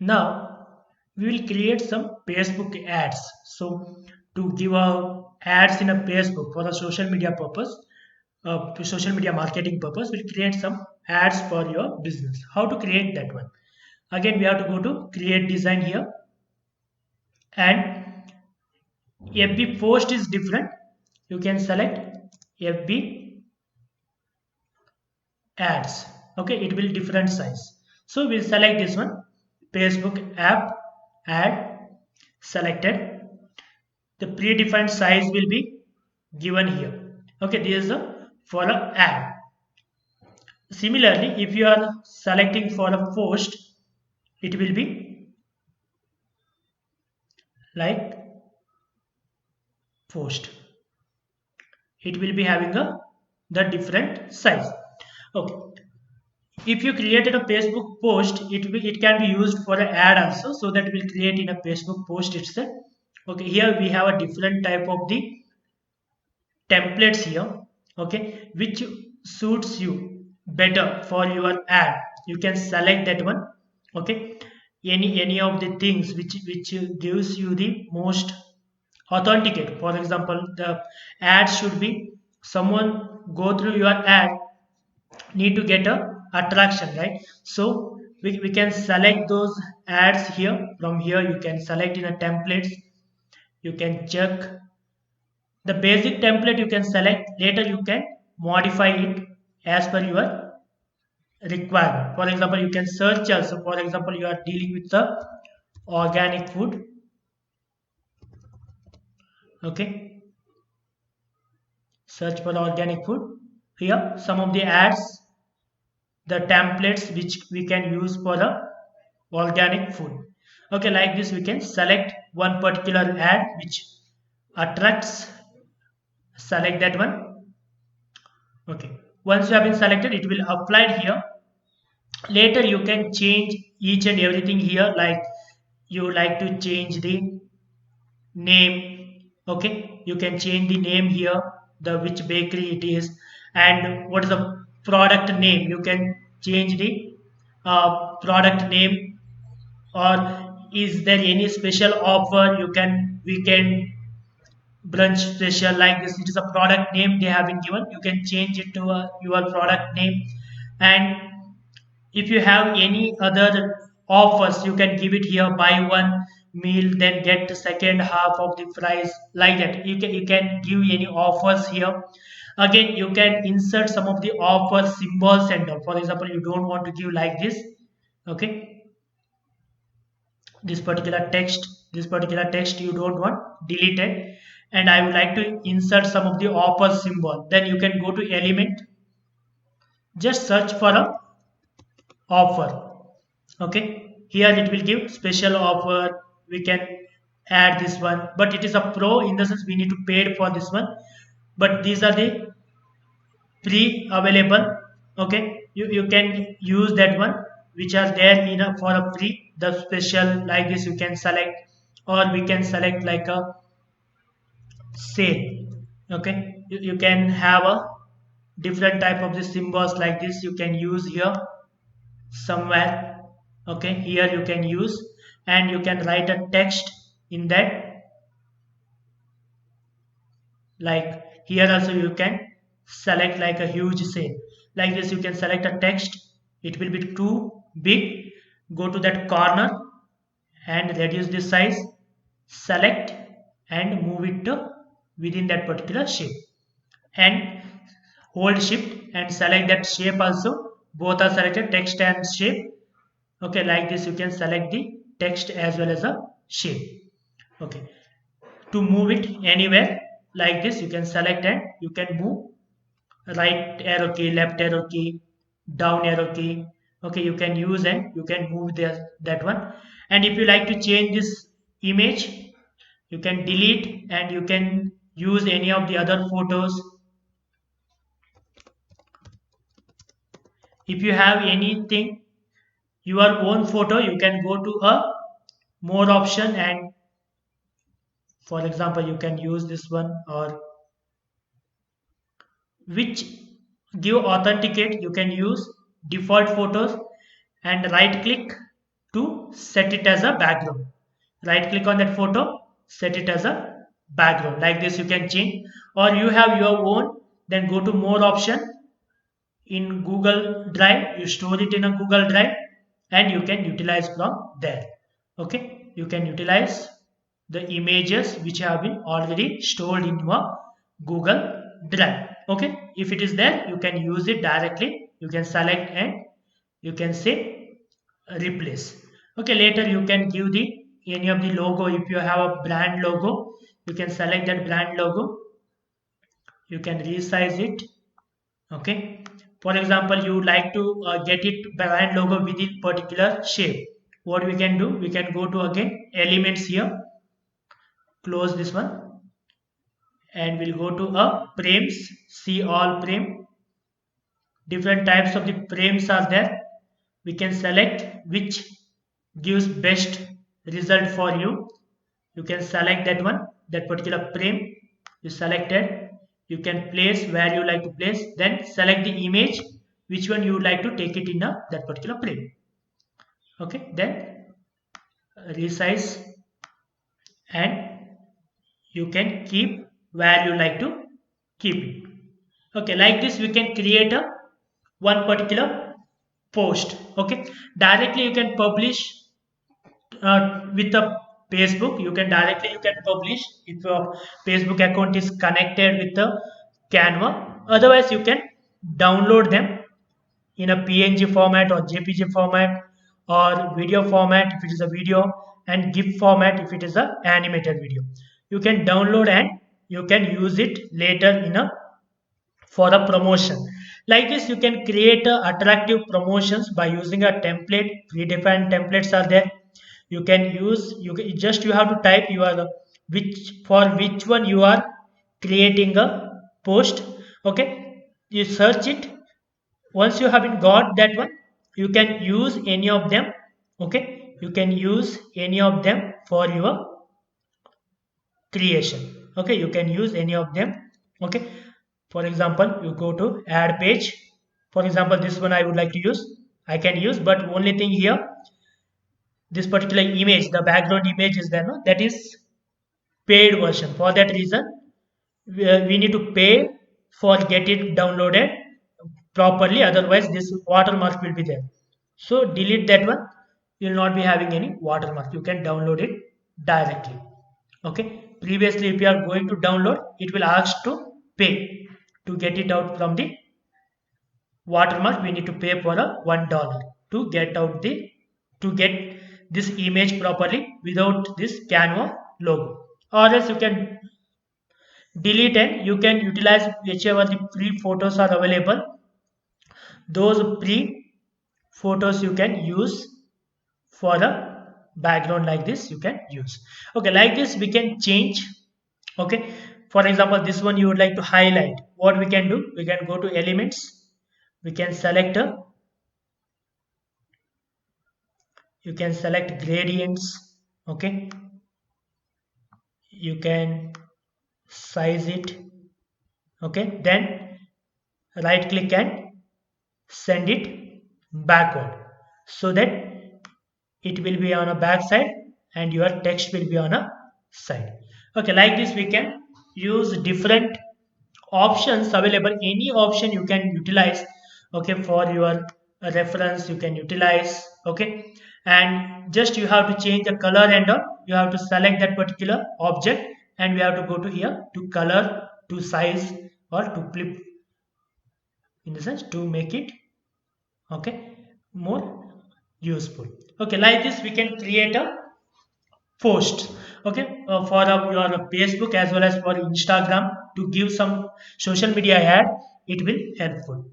Now we will create some Facebook ads. So to give ads in a Facebook for a social media purpose, to social media marketing purpose, we'll create some ads for your business. How to create that one? Again, we have to go to create design here, and FB post is different. You can select FB ads. Okay, it will different size. So we'll select this one, Facebook app ad selected. The predefined size will be given here. Okay, this is a for a ad. Similarly, if you are selecting for a post, it will be like post. It will be having a the different size. Okay. If you created a Facebook post, it can be used for an ad also. So that will create in a Facebook post itself. Okay. Here we have a different type of the templates here, okay, which suits you better for your ad. You can select that one, okay. Any of the things which gives you the most authenticate. For example, the ad should be someone go through your ad need to get a attraction, right? So we can select those ads here. From here you can select in a templates. You can check the basic template, you can select. Later you can modify it as per your requirement. For example, you can search also. For example, you are dealing with the organic food, okay. Search for organic food. Here some of the ads, the templates which we can use for the organic food. Okay, like this we can select one particular ad which attracts. Select that one. Okay, once you have been selected, it will apply here. Later you can change each and everything here, like you like to change the name, okay. You can change the name here, the which bakery it is, and what is the product name. You can change the product name, or is there any special offer. You can we can brunch special, like this. It is a product name they have been given. You can change it to your product name. And if you have any other offers, you can give it here: buy one meal then get the second half of the price, like that. You can give any offers here. Again, you can insert some of the offer symbols and all. For example, you don't want to give like this, okay. This particular text you don't want, delete it. And I would like to insert some of the offer symbol. Then you can go to element, just search for a offer, okay. Here it will give special offer. We can add this one, but it is a pro in the sense we need to pay for this one. But these are the pre available, okay. You can use that one which are there in a, for a free. The special, like this you can select, or we can select like a sale, okay. You can have a different type of the symbols, like this you can use here somewhere, okay. Here you can use, and you can write a text in that. Like here also you can select like a huge sale, like this you can select a text. It will be too big, go to that corner and reduce the size, select, and move it to within that particular shape, and hold shift and select that shape also. Both are selected, text and shape, okay. Like this you can select the text as well as a shape, okay. To move it anywhere, like this you can select and you can move right arrow key, left arrow key, down arrow key, okay. You can use and you can move there, that one. And if you like to change this image, you can delete and you can use any of the other photos. If you have anything your own photo, you can go to a more option, and for example you can use this one, or which give authenticate. You can use default photos and right click to set it as a background. Right click on that photo, set it as a background. Like this you can change, or you have your own, then go to more option in Google Drive, you store it in a Google Drive and you can utilize from there. Okay, you can utilize the images which have been already stored in your Google Drive. Okay, if it is there, you can use it directly. You can select and you can say replace. Okay, later you can give the any of the logo. If you have a brand logo, you can select that brand logo. You can resize it. Okay, for example, you like to get it brand logo within particular shape. What we can do, we can go to again elements here, close this one, and we'll go to a frames, see all frame. Different types of the frames are there. We can select which gives best result for you. You can select that one, that particular frame you selected. You can place where you like to place, then select the image which one you would like to take it in that particular frame. Okay, then resize and you can keep where you like to keep it. Okay, like this we can create a one particular post. Okay, directly you can publish with the Facebook. You can directly you can publish if your Facebook account is connected with the Canva. Otherwise you can download them in a PNG format or JPG format, or video format if it is a video, and GIF format if it is a animated video. You can download and you can use it later in a for a promotion. Like this you can create attractive promotions by using a template. Predefined templates are there. You can use, just you have to type your which, for which one you are creating a post. Okay, you search it. Once you haven't got that one, you can use any of them. Okay, you can use any of them for your creation. Okay, you can use any of them. Okay, for example, you go to add page. For example, this one I would like to use, I can use, but only thing here, this particular image, the background image is there, no, that is paid version. For that reason we need to pay for get it downloaded properly, otherwise this watermark will be there. So delete that one, you will not be having any watermark. You can download it directly. Okay, previously if you are going to download, it will ask to pay. To get it out from the watermark, we need to pay for a $1 to get out the, to get this image properly without this Canva logo. Or else you can delete and you can utilize whichever the free photos are available. Those free photos you can use for a background. Like this you can use. Okay, like this we can change. Okay, for example, this one you would like to highlight. What we can do, we can go to elements, we can select a, you can select gradients. Okay, you can size it. Okay, then right click and send it backward, so that it will be on a back side and your text will be on a side. Okay, like this we can use different options available. Any option you can utilize. Okay, for your reference you can utilize. Okay, and just you have to change the color and all. You have to select that particular object and we have to go to here to color, to size, or to flip, in the sense to make it, okay, more useful. Okay, like this we can create a post. Okay, for your Facebook as well as for Instagram, to give some social media ad, it will helpful.